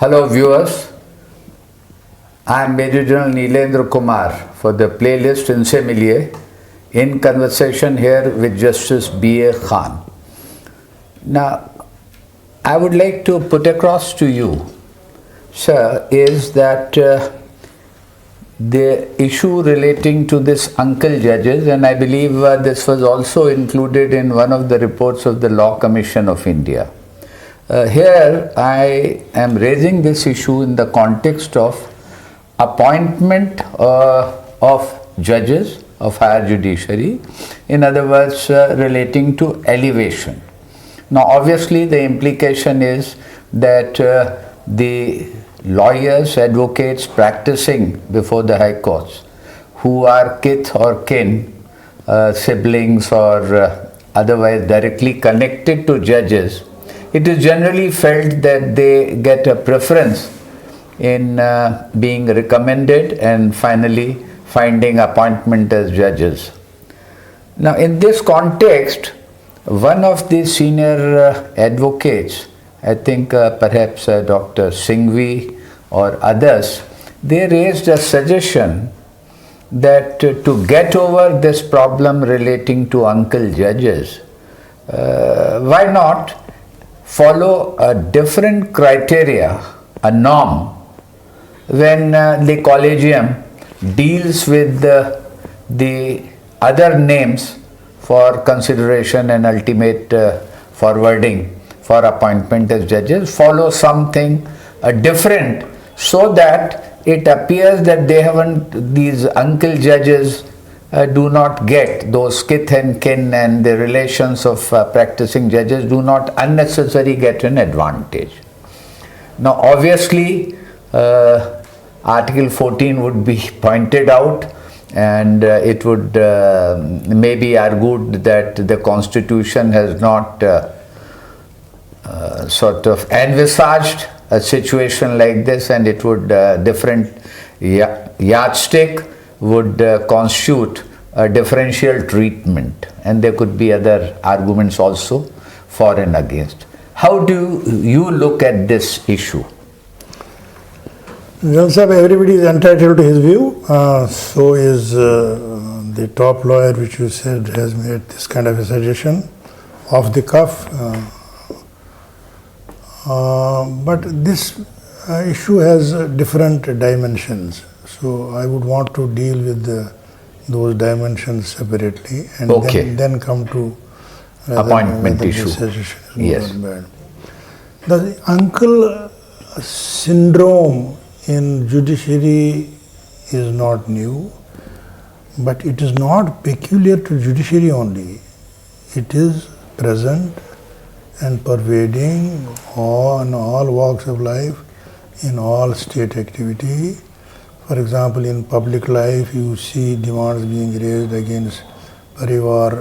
Hello viewers, I am Major General Neelendra Kumar for the playlist Insemilier in conversation here with Justice B.A. Khan. Now, I would like to put across to you, sir, is that the issue relating to this uncle judges, and I believe this was also included in one of the reports of the Law Commission of India. Here I am raising this issue in the context of appointment of judges of higher judiciary, in other words relating to elevation. Now obviously the implication is that the lawyers, advocates practicing before the high courts who are kith or kin, siblings or otherwise directly connected to judges, it is generally felt that they get a preference in being recommended and finally finding appointment as judges. Now in this context, one of the senior advocates, I think perhaps Dr. Singhvi or others, they raised a suggestion that to get over this problem relating to uncle judges, why not follow a different criteria, a norm, when the Collegium deals with the other names for consideration and ultimate forwarding for appointment as judges, follow something different, so that it appears that they haven't, these uncle judges do not get, those kith and kin and the relations of practicing judges do not unnecessarily get an advantage. Now obviously Article 14 would be pointed out, and it would maybe argued that the Constitution has not sort of envisaged a situation like this, and it would different yardstick would constitute a differential treatment, and there could be other arguments also for and against. How do you look at this issue? Well, sir, everybody is entitled to his view. So is the top lawyer, which you said has made this kind of a suggestion off the cuff. But this issue has different dimensions. So I would want to deal with those dimensions separately, and then come to appointment issue. Yes. The uncle syndrome in judiciary is not new, but it is not peculiar to judiciary only. It is present and pervading in all walks of life, in all state activity. For example, in public life, you see demands being raised against Parivar,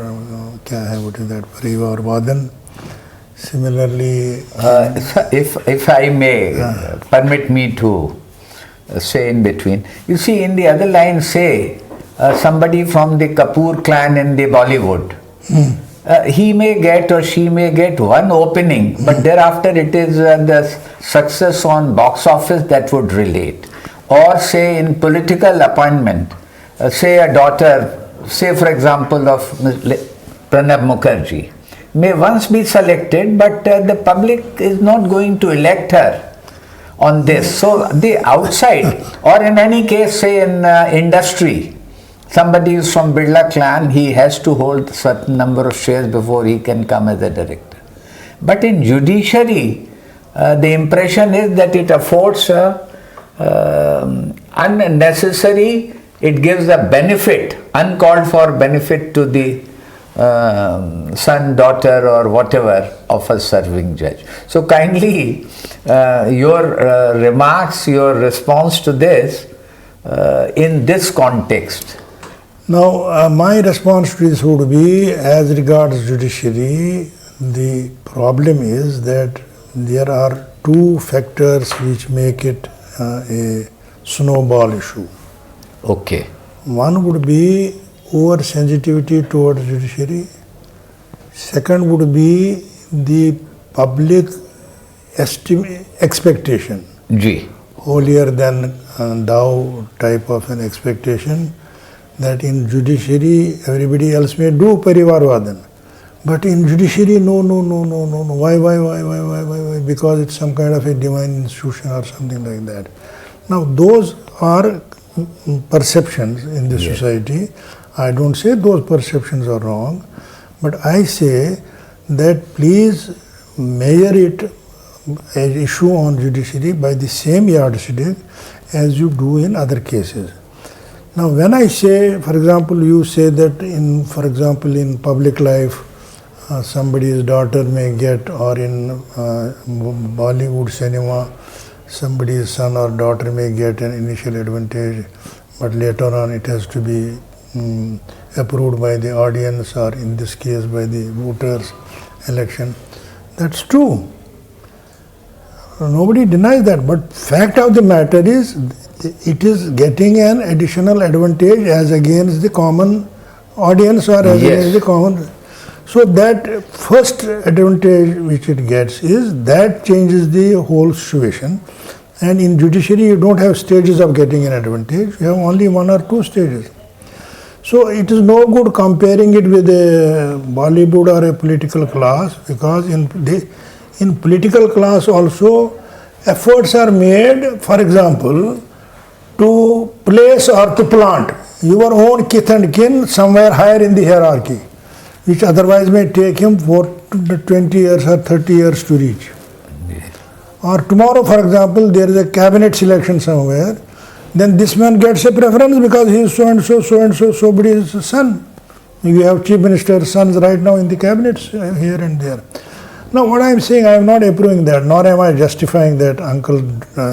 what is that, Parivar Vadan. Similarly, if I may permit me to say in between, you see in the other line, say somebody from the Kapoor clan in the Bollywood, he may get or she may get one opening, but thereafter it is the success on box office that would relate. Or say in political appointment, say a daughter, say for example of Pranab Mukherjee, may once be selected, but the public is not going to elect her on this. So the outside, or in any case, say in industry, somebody is from Birla clan, he has to hold a certain number of shares before he can come as a director. But in judiciary, the impression is that it affords unnecessary, it gives a benefit, uncalled for benefit to the son, daughter or whatever of a serving judge. So kindly your remarks, your response to this in this context. Now my response to this would be, as regards judiciary, the problem is that there are two factors which make it a snowball issue. Okay. One would be over-sensitivity towards judiciary. Second would be the public expectation Ji. holier than thou type of an expectation, that in judiciary everybody else may do parivarvadan. But in judiciary, no. Why? Because it's some kind of a divine institution or something like that. Now, those are perceptions in the society. I don't say those perceptions are wrong, but I say that please measure it an issue on judiciary by the same yardstick as you do in other cases. Now, when I say, for example, you say that in public life, somebody's daughter may get, or in Bollywood cinema, somebody's son or daughter may get an initial advantage, but later on it has to be approved by the audience, or in this case by the voters election. That's true. Nobody denies that, but fact of the matter is it is getting an additional advantage as against the common audience or as against the common. So that first advantage which it gets is that changes the whole situation. And in judiciary you don't have stages of getting an advantage, you have only one or two stages. So it is no good comparing it with a Bollywood or a political class, because in political class also efforts are made, for example, to place or to plant your own kith and kin somewhere higher in the hierarchy, which otherwise may take him 20 years or 30 years to reach. Or tomorrow, for example, there is a cabinet selection somewhere, then this man gets a preference because he is so and so, somebody's son. We have chief minister's sons right now in the cabinets here and there. Now what I am saying, I am not approving that, nor am I justifying that uncle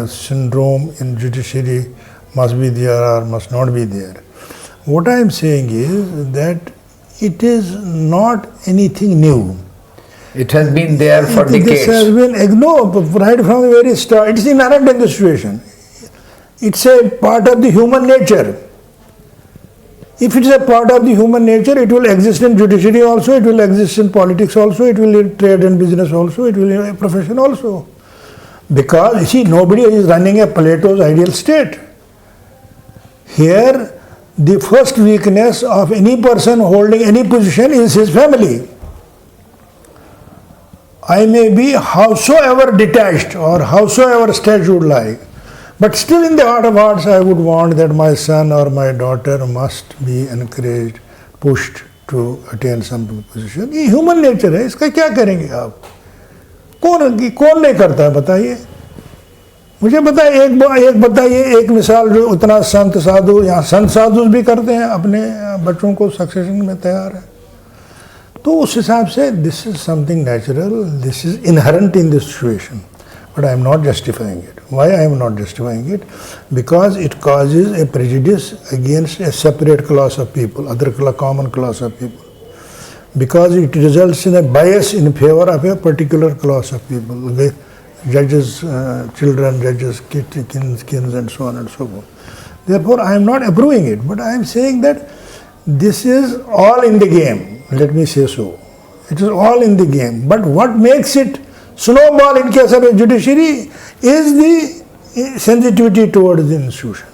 syndrome in judiciary must be there or must not be there. What I am saying is that it is not anything new. It has been there for decades. This has been ignored right from the very start. It is inherent in the situation. It's a part of the human nature. If it is a part of the human nature, it will exist in judiciary also, it will exist in politics also, it will in trade and business also, it will in a profession also. Because, you see, nobody is running a Plato's ideal state. Here, the first weakness of any person holding any position is his family. I may be howsoever detached or howsoever statued like, but still in the heart of hearts I would want that my son or my daughter must be encouraged, pushed to attain some position. ये human nature है, इसका क्या करेंगे आप? कौन नहीं करता है बताइए? मुझे बताइए एक मिसाल जो उतना संत साधु, यहाँ संत साधु भी करते हैं, अपने बच्चों को सक्सेशन में तैयार है. तो उस हिसाब से this is something natural, this is inherent in this situation. But I am not justifying it. Why I am not justifying it? Because it causes a prejudice against a separate class of people, other common class of people. Because it results in a bias in favor of a particular class of people. The judges, children, judges, kids, and so on and so forth. Therefore, I am not approving it, but I am saying that this is all in the game. Let me say so. It is all in the game. But what makes it snowball in case of a judiciary is the sensitivity towards the institution,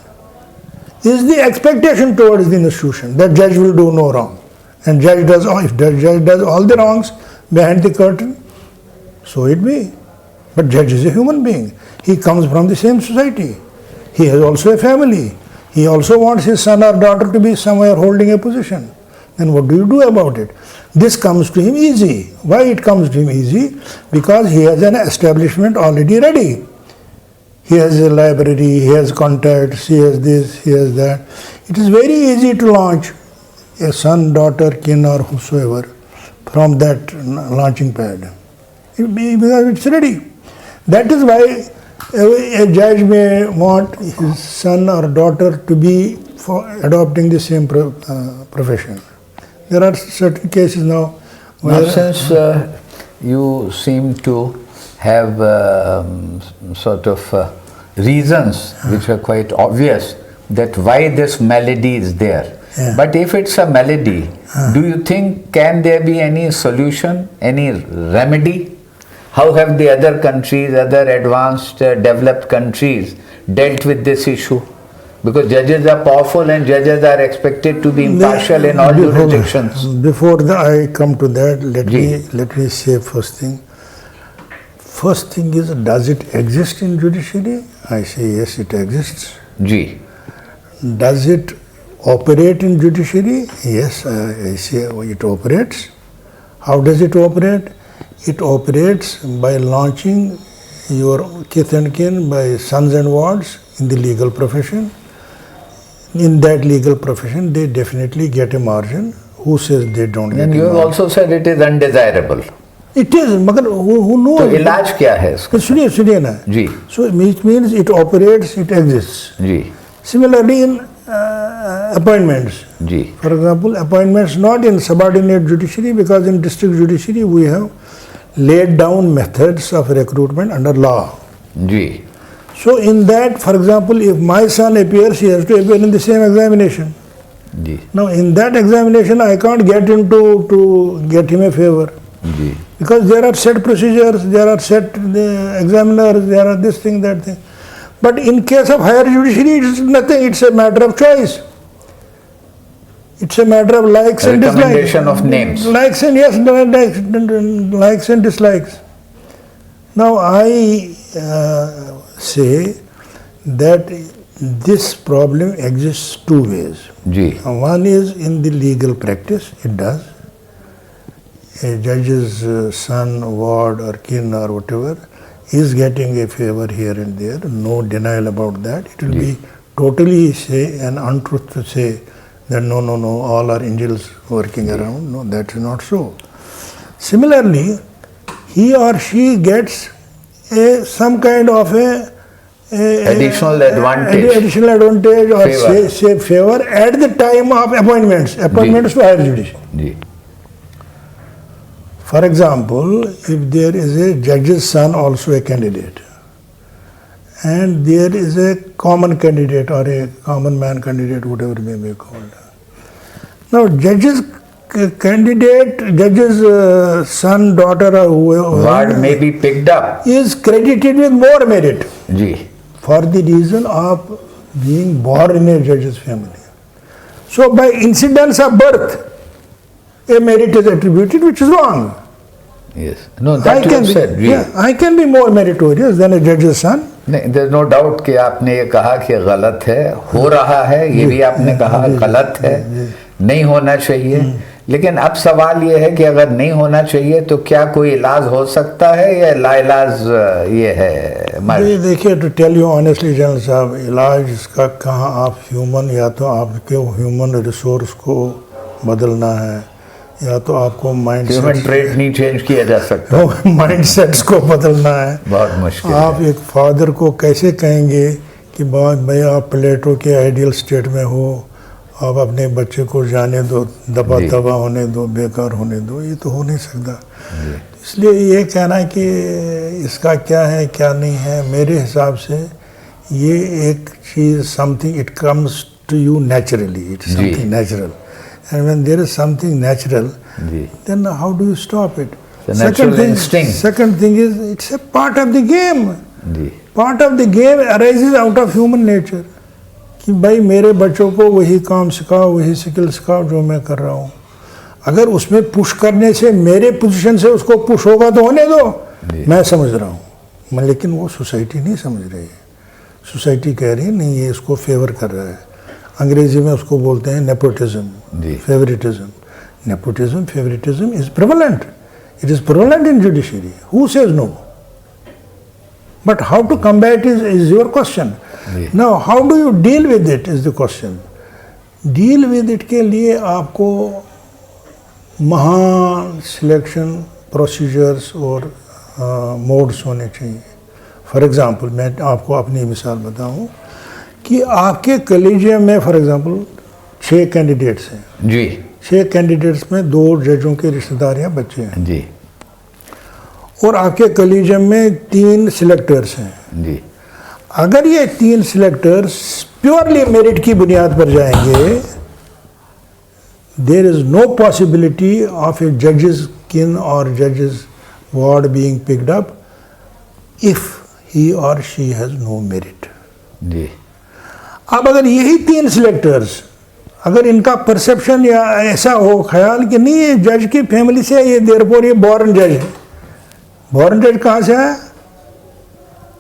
is the expectation towards the institution that judge will do no wrong. And judge does, if the judge does all the wrongs behind the curtain, so it be. But judge is a human being. He comes from the same society. He has also a family. He also wants his son or daughter to be somewhere holding a position. Then what do you do about it? This comes to him easy. Why it comes to him easy? Because he has an establishment already ready. He has a library, he has contacts, he has this, he has that. It is very easy to launch a son, daughter, kin or whosoever from that launching pad. Because it's ready. That is why a judge may want his son or daughter to be for adopting the same profession. There are certain cases now where... Now, since you seem to have sort of reasons which are quite obvious that why this malady is there. Yeah. But if it's a malady, do you think can there be any solution, any remedy How have the other countries, other advanced developed countries dealt with this issue? Because judges are powerful and judges are expected to be impartial in all jurisdictions. Before I come to that, let me say first thing. First thing is, does it exist in judiciary? I say yes, it exists. Ji. Does it operate in judiciary? Yes, I say it operates. How does it operate? It operates by launching your kith and kin, by sons and wards in the legal profession. In that legal profession, they definitely get a margin. Who says they don't get a margin? And you have also said it is undesirable. It is, मगर who knows? तो इलाज क्या है इसका? सुनिए ना. जी. So it means it operates, it exists. Ji. Similarly in appointments. Ji. For example, appointments not in subordinate judiciary, because in district judiciary we have laid down methods of recruitment under law. Ji. So in that, for example, if my son appears, he has to appear in the same examination. Ji. Now in that examination, I can't get him to get him a favor. Ji. Because there are set procedures, there are set examiners, there are this thing, that thing. But in case of higher judiciary, it is nothing, it's a matter of choice. It's a matter of likes and dislikes. Recommendation of names. Likes and yes, likes and dislikes. Now I say that this problem exists two ways. Ji. One is in the legal practice, it does. A judge's son, ward or kin or whatever is getting a favor here and there, no denial about that. It will be totally say an untruth to say that no, all are angels working around. No, that is not so. Similarly, he or she gets some kind of additional advantage or say favor at the time of appointments to higher judiciary. Ji. For example, if there is a judge's son also a candidate, and there is a common candidate or a common man candidate, whatever may be called. Now, judge's candidate, judge's son, daughter or whoever Ward may be picked up. is credited with more merit ji. for the reason of being born in a judge's family. So, by incidence of birth, a merit is attributed, which is wrong. Yes. No, that you have said. I can be more meritorious than a judge's son. नहीं, there's no doubt कि आपने ये कहा कि गलत है, हो रहा है, ये भी आपने कहा गलत है, नहीं होना चाहिए. लेकिन अब सवाल ये है कि अगर नहीं होना चाहिए तो क्या कोई इलाज हो सकता है या लाइलाज ये है? देखिए, to tell you honestly, general साहब, इलाज इसका कहाँ आप ह्यूमन, या तो आपके ह्यूमन रिसोर्स को बदलना है, या तो आपको माइंड ट्रेट नहीं चेंज किया जा सकता, माइंड सेट्स को बदलना है. बहुत मुश्किल. आप एक फादर को कैसे कहेंगे कि भाई आप प्लेटो के आइडियल स्टेट में हो, आप अपने बच्चे को जाने दो, दबा दबा होने दो, बेकार होने दो, ये तो हो नहीं सकता. इसलिए ये कहना है कि इसका क्या है क्या नहीं है, मेरे हिसाब से ये एक चीज़ something it comes to you naturally, it's something natural. And when there is something natural, then how do you stop it? Second thing is, it's a part of the game. Part of the game arises out of human nature. कि भाई मेरे बच्चों को वही काम सिखाओ, वही skill सिखाओ जो मैं कर रहा हूँ. अगर उसमें पुश करने से मेरे पोजीशन से उसको पुश होगा तो होने दो, मैं समझ रहा हूँ. लेकिन वो सोसाइटी नहीं समझ रही है. सोसाइटी कह रही है नहीं, ये इसको फेवर कर रहा है. अंग्रेजी में उसको बोलते हैं nepotism, favouritism. Nepotism, favouritism is prevalent. It is prevalent in judiciary. Who says no? But how to combat is your question. Now how do you deal with it is the question. Deal with it के लिए आपको महान selection procedures और modes होने चाहिए. For example, मैं आपको अपनी मिसाल बताऊं कि आपके कॉलेजियम में फॉर एग्जांपल 6 कैंडिडेट्स हैं जी. 6 कैंडिडेट्स में 2 जजों के रिश्तेदार या बच्चे हैं जी. और आपके कॉलेजियम में 3 सिलेक्टर्स हैं जी. अगर ये 3 सिलेक्टर्स प्योरली मेरिट की बुनियाद पर जाएंगे, there is no possibility of a जजेस किन और जजेस ward being picked up if he or she has no merit. जी. अब अगर यही 3 सिलेक्टर्स, अगर इनका परसेप्शन या ऐसा हो ख्याल कि नहीं ये जज की फैमिली से, ये देयरफॉर ये बॉर्न जज है. बॉर्न जज कहाँ से आया?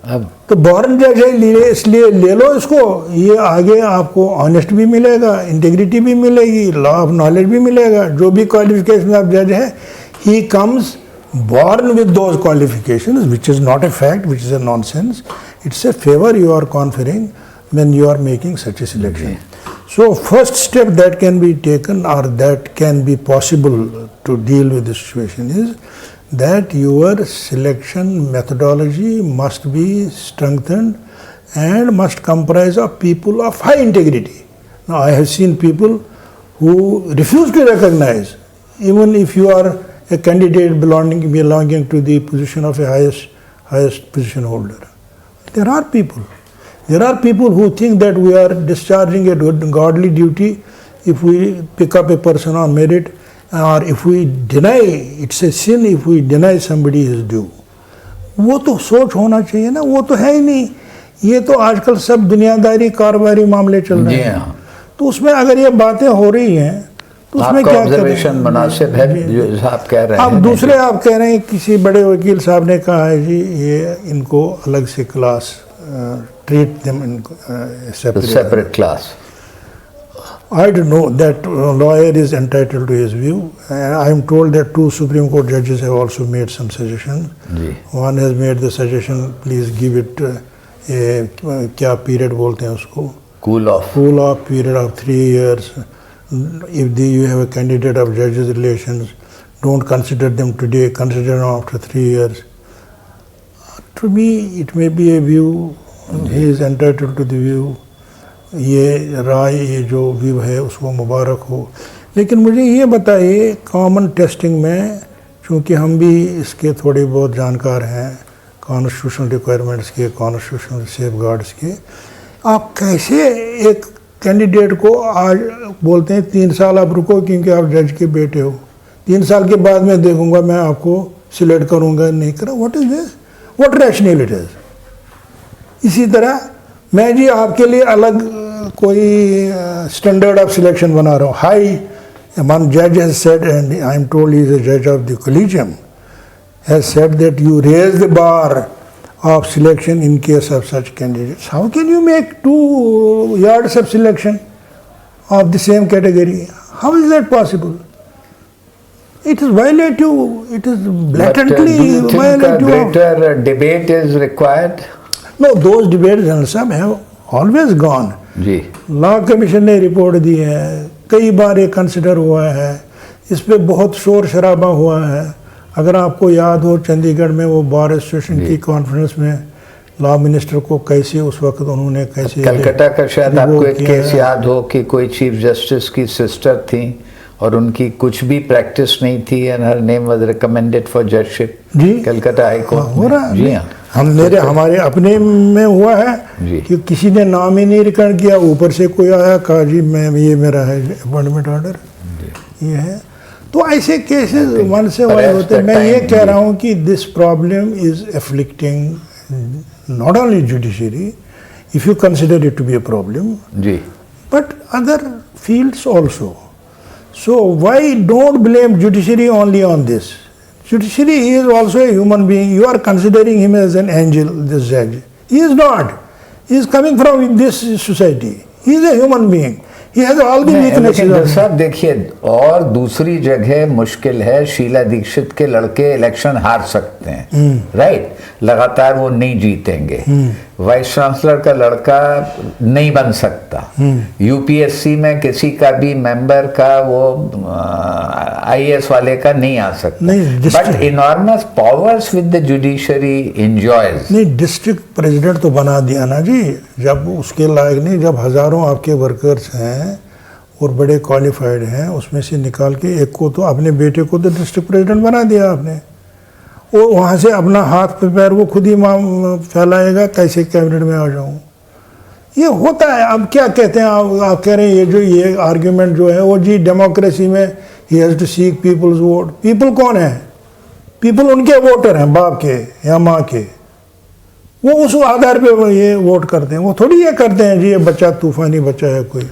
अब तो बॉर्न जज है इसलिए ले लो इसको, ये आगे आपको ऑनेस्ट भी मिलेगा, इंटीग्रिटी भी मिलेगी, लॉ ऑफ नॉलेज भी मिलेगा. जो भी क्वालिफिकेशन ऑफ जज है, he comes born with those qualifications, which is not a fact, which is a nonsense. It's a favor you are conferring when you are making such a selection. So first step that can be taken or that can be possible to deal with the situation is that your selection methodology must be strengthened and must comprise of people of high integrity. Now I have seen people who refuse to recognize, even if you are a candidate belonging to the position of a highest position holder. There are people who think that we are discharging a godly duty if we pick up a person on merit, or if we deny, it's a sin if we deny somebody his due. वो तो सोच होना चाहिए ना, वो तो है ही नहीं. ये तो आजकल सब दुनियादारी कारोबारी मामले चल रहे हैं. तो उसमें अगर ये बातें हो रही हैं तो उसमें क्या ऑब्जर्वेशन मुनासिब है जो आप कह रहे हैं. अब दूसरे आप कह रहे हैं, किसी बड़े वकील साहब ने कहा है जी ये इनको अलग से class, treat them in separate class. I don't know, that lawyer is entitled to his view, and I am told that 2 Supreme Court judges have also made some suggestions. One has made the suggestion, please give it a क्या period बोलते हैं उसको, cool off period of 3 years. If you have a candidate of judges relations, don't consider them today, consider them after 3 years. To me, it may be a view. He is entitled to the view. ये राय, ये जो view है उसको मुबारक हो. लेकिन मुझे ये बताइए, कॉमन टेस्टिंग में चूँकि हम भी इसके थोड़े बहुत जानकार हैं, कॉन्स्टिट्यूशनल रिक्वायरमेंट्स के, कॉन्स्टिट्यूशनल सेफगार्ड्स के, आप कैसे एक कैंडिडेट को आज बोलते हैं 3 साल आप रुको क्योंकि आप जज के बेटे हो, 3 साल के बाद मैं देखूंगा, मैं आपको सिलेक्ट करूंगा, नहीं करा. What is this? What rational it is? इसी तरह मैं जी आपके लिए अलग कोई स्टैंडर्ड ऑफ सिलेक्शन बना रहा हूँ. High one judge has said, and I am told he is a judge of the Collegium, has said that you raise the bar of selection in case of such candidates. How can you make 2 yards of selection of the same category? How is that possible? It is violative. It is blatantly do you think violative. a greater debate is required? No, those debates and some have always gone. जी. Law commission ने report दी है, कई बार ये consider हुआ है, इस पे बहुत शोर शराबा हुआ है. अगर आपको याद हो, चंडीगढ़ में वो बार एसोसिएशन की कॉन्फ्रेंस में लॉ मिनिस्टर को कैसे उस वक्त उन्होंने कैसे, कलकत्ता का शायद आपको एक केस याद हो कि कोई चीफ जस्टिस की सिस्टर थी और उनकी कुछ भी प्रैक्टिस नहीं थी, and her name was recommended for judgeship. जी, कलकत्ता हाई कोर्ट हो रहा है. जी हाँ, हमारे अपने में हुआ है कि किसी ने नाम ही नहीं रिकॉर्ड किया, ऊपर से कोई आया, कहा जी मैं ये मेरा है अपॉइंटमेंट ऑर्डर, ये है. तो ऐसे केसेस वन से वन होते हैं. मैं ये कह रहा हूँ कि this problem is afflicting not only judiciary, if you consider it to be a problem, but other fields also. So why don't blame judiciary only on this? Judiciary is also a human being. You are considering him as an angel, this judge. He is not. He is coming from this society. He is a human being. He has all the weaknesses. Sir देखिए, और दूसरी जगह मुश्किल है, शीला दीक्षित के लड़के election हार सकते हैं, राइट, लगातार वो नहीं जीतेंगे. वाइस चांसलर का लड़का नहीं बन सकता. यूपीएससी में किसी का भी मेंबर का वो आईएएस वाले का नहीं आ सकता. But enormous powers with the judiciary enjoys. नहीं, डिस्ट्रिक्ट प्रेसिडेंट तो बना दिया ना जी, जब उसके लायक नहीं, जब हजारों आपके वर्कर्स हैं और बड़े क्वालिफाइड हैं, उसमें से निकाल के एक को तो, अपने बेटे को तो डिस्ट्रिक्ट प्रेसिडेंट बना दिया आपने. वो वहाँ से अपना हाथ पे पैर वो खुद ही फैलाएगा, कैसे कैबिनेट में आ जाऊँ. ये होता है. अब क्या कहते हैं आप कह रहे हैं ये आर्ग्यूमेंट जो है वो जी डेमोक्रेसी में ही has to seek people's vote. People कौन है? पीपल उनके वोटर हैं, बाप के या माँ के, वो उस आधार पे वो ये वोट करते हैं। वो थोड़ी ये करते हैं जी ये बच्चा तूफानी बच्चा है कोई।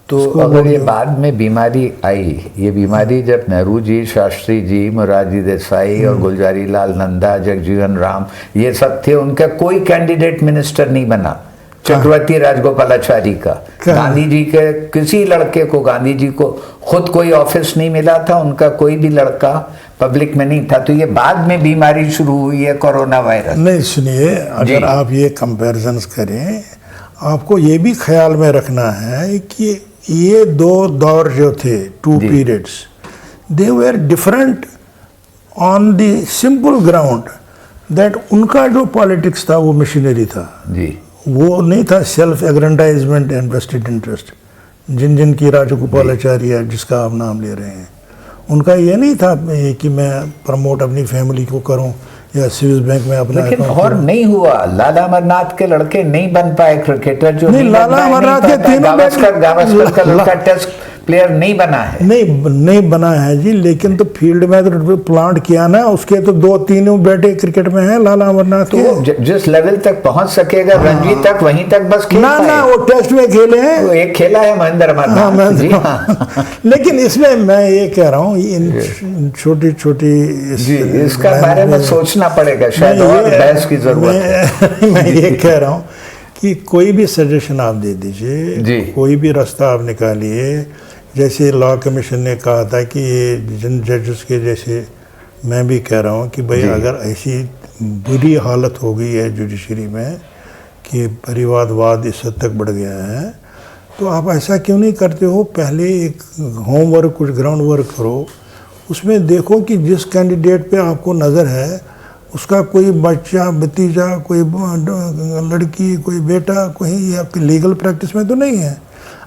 तो अगर ये बाद में बीमारी आई, ये बीमारी जब नेहरू जी, शास्त्री जी, मोरारजी देसाई और गुलजारी लाल नंदा, जगजीवन राम ये सब थे, उनका कोई कैंडिडेट मिनिस्टर नहीं बना। चक्रवर्ती राजगोपालाचारी का, गांधी जी के किसी लड़के को, गांधी जी को खुद कोई ऑफिस नहीं मिला था, उनका कोई भी लड़का पब्लिक में नहीं था। तो ये बाद में बीमारी शुरू हुई है कोरोना वायरस। नहीं सुनिए, अगर आप ये कंपैरिजन्स करें, आपको ये भी ख्याल में रखना है कि ये दो दौर जो थे, two periods, they were different on the simple ground that उनका जो पॉलिटिक्स था वो मशीनरी था जी, वो नहीं था सेल्फ एग्रेंडाइजमेंट एंड वेस्टेड इंटरेस्ट। जिन की राजगोपालाचारी है जिसका आप नाम ले रहे हैं, उनका ये नहीं था कि मैं प्रमोट अपनी फैमिली को करूं या सिविल बैंक में अपना, लेकिन और नहीं हुआ। लाला अमरनाथ के लड़के नहीं बन पाए क्रिकेटर, जो नहीं लाला अमरनाथ के तीनों गावस्कर का लड़का टेस्ट प्लेयर नहीं बना है। नहीं बना है जी, लेकिन तो फील्ड में तो प्लांट किया ना, उसके तो 2-3 बेटे क्रिकेट में हैं लाला अमरनाथ के। तो जिस लेवल तक पहुंच सकेगा रणजी तक, वहीं तक बस खेल पाए। ना वो टेस्ट में खेले हैं, वो एक खेला है महेंद्र अमरनाथ जी। लेकिन इसमें मैं ये कह रहा हूँ, इन छोटी जी, इसका बारे में सोचना पड़ेगा, शायद और बहस की जरूरत है। मैं ये कह रहा हूँ कि कोई भी सजेशन आप दे दीजिए, कोई भी रास्ता आप निकालिए। जैसे लॉ कमीशन ने कहा था कि ये जिन जजेस के, जैसे मैं भी कह रहा हूँ कि भाई अगर ऐसी बुरी हालत हो गई है जुडिशरी में कि परिवारवाद इस हद तक बढ़ गया है, तो आप ऐसा क्यों नहीं करते हो, पहले एक होमवर्क, कुछ ग्राउंड वर्क करो, उसमें देखो कि जिस कैंडिडेट पे आपको नज़र है उसका कोई बच्चा, भतीजा, कोई लड़की, कोई बेटा कोई आपकी लीगल प्रैक्टिस में तो नहीं है।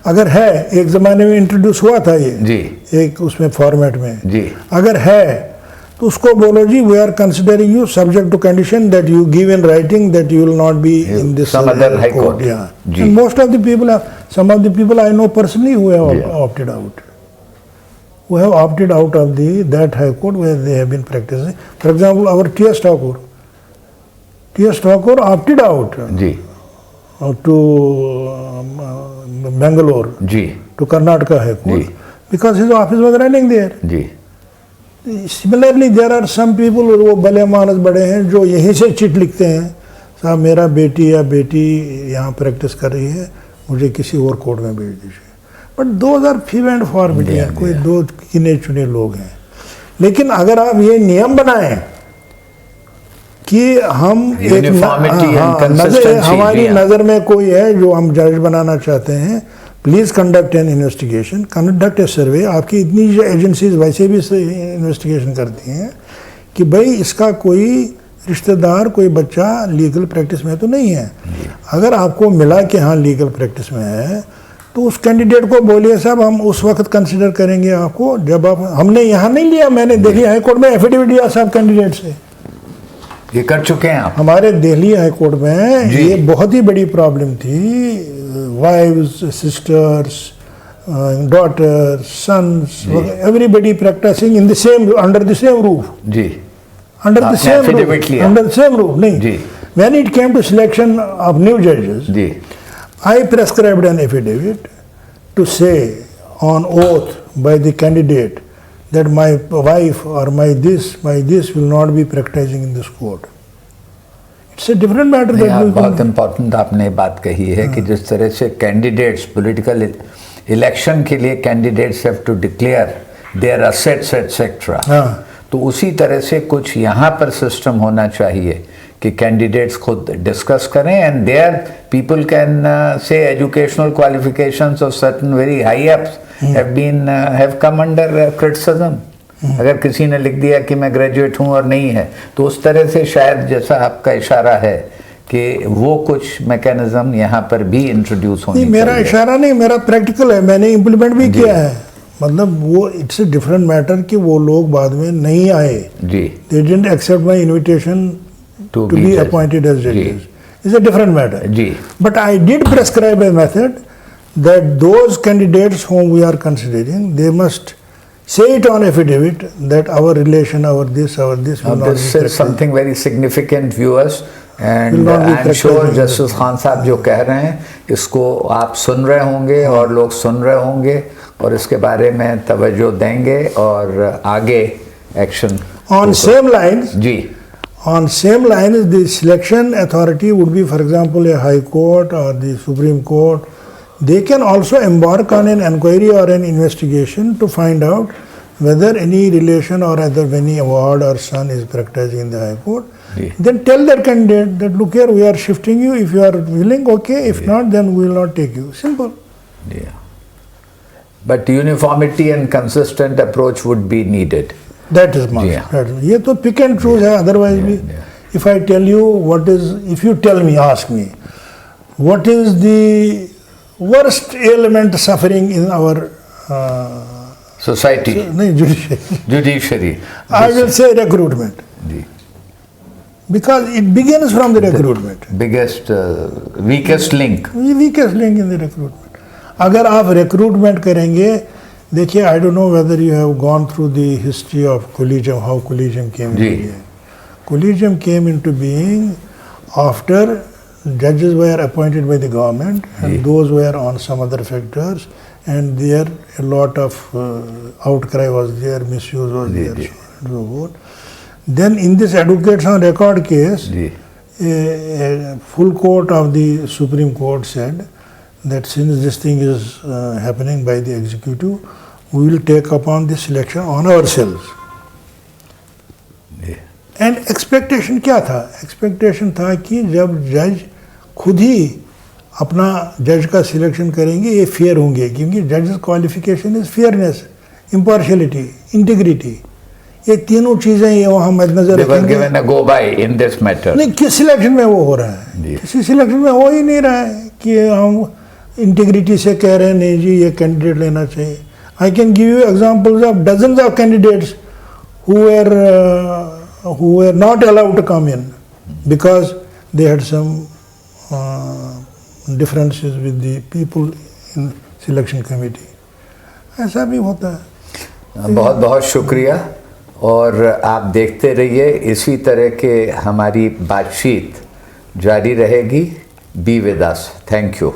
अगर है, एक ज़माने में इंट्रोड्यूस हुआ था ये जी, एक उसमें फॉर्मेट में जी, अगर है तो उसको बोलो जी we are considering you subject to condition that you give in writing that you will not be in this some other high court. Yeah. And most of the people are, some of the people I know personally who have opted out. Who have opted out of that high court where they have been practicing. For example, our T.S. Thakur opted out जी, to Bangalore, जी, to Karnataka High Court, because his office was running there. जी। Similarly, there are some people, वो भले मानस बड़े हैं जो यहीं से चिट लिखते हैं, साहब मेरा बेटी या बेटी यहाँ प्रैक्टिस कर रही है, मुझे किसी और कोर्ट में भेज दीजिए। बट दोज आर फीव एंड फॉर्मिटी हैं, कोई दो गिने चुने लोग हैं। लेकिन अगर आप ये नियम बनाएं कि हम एक हमारी नज़र में कोई है जो हम जज बनाना चाहते हैं, please conduct an investigation, conduct a survey. आपकी इतनी एजेंसीज वैसे भी इन्वेस्टिगेशन करती हैं कि भाई इसका कोई रिश्तेदार, कोई बच्चा लीगल प्रैक्टिस में तो नहीं है। अगर आपको मिला कि हाँ लीगल प्रैक्टिस में है, तो उस कैंडिडेट को बोलिए साहब हम उस वक्त कंसिडर करेंगे आपको जब आप, हमने यहाँ नहीं लिया, मैंने दिल्ली हाई कोर्ट में एफिडेविट दिया साहब कैंडिडेट से, ये कर चुके हैं आप। हमारे दिल्ली हाई कोर्ट में ये बहुत ही बड़ी प्रॉब्लम थी। Wives, sisters, daughters, sons, everybody practising in the same, under the same roof जी, अंडर द सेम रूफ नहीं जी। When it came to selection of new जजेस जी, I prescribed an affidavit to say on oath by the candidate that my wife or my this will not be practicing in this court. It's a different matter. बहुत important आपने बात कही है कि जिस तरह से कैंडिडेट्स पॉलिटिकल इलेक्शन के लिए candidates have to declare their assets etcetera, तो उसी तरह से कुछ यहाँ पर सिस्टम होना चाहिए कि कैंडिडेट्स खुद डिस्कस करें and there people can say educational qualifications of certain very high ups have come under criticism. अगर किसी ने लिख दिया कि मैं ग्रेजुएट हूँ और नहीं है, तो उस तरह से शायद जैसा आपका इशारा है कि वो कुछ मैकेनिज्म यहाँ पर भी इंट्रोड्यूस होनी चाहिए। मेरा इशारा नहीं, मेरा प्रैक्टिकल है, मैंने इम्प्लीमेंट भी किया है। मतलब वो इट्स ए डिफरेंट मैटर कि वो लोग बाद में नहीं आए जी, they didn't accept my invitation to be appointed as judges. It's a different matter. But I did prescribe a method that those candidates whom we are considering, they must say it on affidavit that our relation, our this will Now, not this be is practiced. something very significant, viewers, and Will not be I'm sure practiced. Justice Khan साहब जो कह रहे हैं इसको आप सुन रहे होंगे और लोग सुन रहे होंगे और इसके बारे में तवज्जो देंगे और आगे एक्शन On same lines, जी on same lines, the selection authority would be, for example, a High Court or the Supreme Court. They can also embark on an inquiry or an investigation to find out whether any relation or either any award or son is practiced in the High Court. Yeah. Then tell that candidate that, look here, we are shifting you. If you are willing, okay. If not, then we will not take you. Simple. Yeah. But uniformity and consistent approach would be needed. That is must. Yeah. ये तो pick and choose है. Otherwise, if I tell you what is, if you tell me, ask me, what is the worst ailment suffering in our Society, judiciary? judiciary. I will say recruitment. Ji. Because it begins from the recruitment. Biggest, weakest link. The weakest link in the recruitment. अगर आप recruitment करेंगे, देखिए, I don't know whether you have gone through the history of Collegium, how Collegium came into being. Collegium came into being after judges were appointed by the government and those were on some other factors, and there a lot of outcry was there, misuse was there, so on and so forth. Then in this advocates on record case, a full court of the Supreme Court said that since this thing is happening by the executive, we will take upon the selection on ourselves. And expectation क्या था? Expectation था कि जब जज खुद ही अपना जज का सिलेक्शन करेंगे ये फेयर होंगे, क्योंकि जज qualification is fairness, impartiality, integrity, ये तीनों चीजें ये वहाँ मद्देनजर रखेंगे। Go by in this matter. नहीं, किस सिलेक्शन में वो हो रहा है? किसी सिलेक्शन में हो ही नहीं रहा है कि हम इंटीग्रिटी से कह रहे हैं नहीं जी ये कैंडिडेट लेना चाहिए। I can give you examples of dozens of candidates who were not allowed to come in because they had some differences with the people in selection committee. ऐसा भी होता है। बहुत बहुत शुक्रिया, और आप देखते रहिए, इसी तरह के हमारी बातचीत जारी रहेगी। Be with us. Thank you.